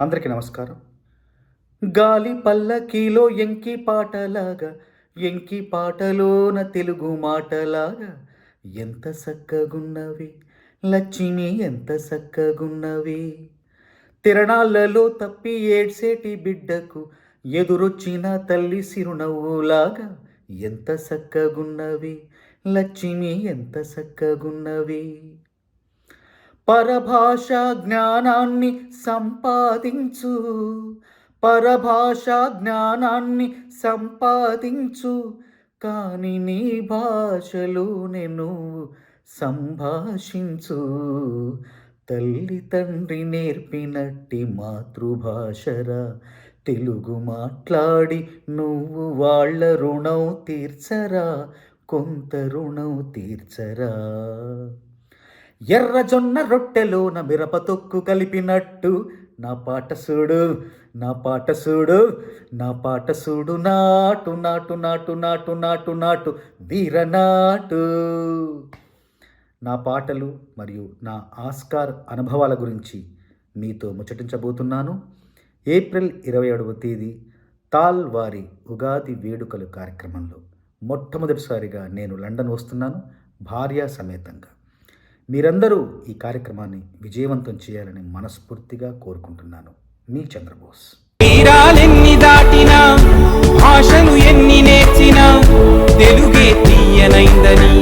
అందరికీ నమస్కారం. గాలి పల్లకీలో ఎంకి పాటలాగా, ఎంకి పాటలోన తెలుగు మాటలాగా, ఎంత సక్కగున్నవి లచ్చిమి ఎంత సక్కగున్నవి. తిరణాలలో తప్పి ఏడ్సేటి బిడ్డకు ఎదురొచ్చిన తల్లి సిరునవ్వులాగా, ఎంత సక్కగున్నవి లచ్చిమి ఎంత సక్కగున్నవి. పరభాషా జ్ఞానాన్ని సంపాదించు, పరభాషా జ్ఞానాన్ని సంపాదించు, కానీ నీ భాషలోనే నువ్వు సంభాషించు. తల్లి తండ్రి నేర్పినట్టి మాతృభాషరా, తెలుగు మాట్లాడి నువ్వు వాళ్ళ రుణం తీర్చరా, కొంత రుణం తీర్చరా. ఎర్రజొన్న రొట్టెలోన మిరపతొక్కు కలిపినట్టు నా పాట చూడు, నా పాట చూడు, నా పాట చూడు, నాటు నాటు నాటు నాటు నాటు నాటు వీరనాటు. నా పాటలు మరియు నా ఆస్కార్ అనుభవాల గురించి మీతో ముచ్చటించబోతున్నాను. ఏప్రిల్ 27వ తేదీ తాల్ వారి ఉగాది వేడుకలు కార్యక్రమంలో మొట్టమొదటిసారిగా నేను లండన్ వస్తున్నాను భార్యా సమేతంగా. మీరందరూ ఈ కార్యక్రమాన్ని విజయవంతం చేయాలని మనస్ఫూర్తిగా కోరుకుంటున్నాను. మీ చంద్రబోస్. తీరాలెన్ని దాటినా, భాషలు ఎన్ని నేర్చినా, తెలుగే తీయనైందని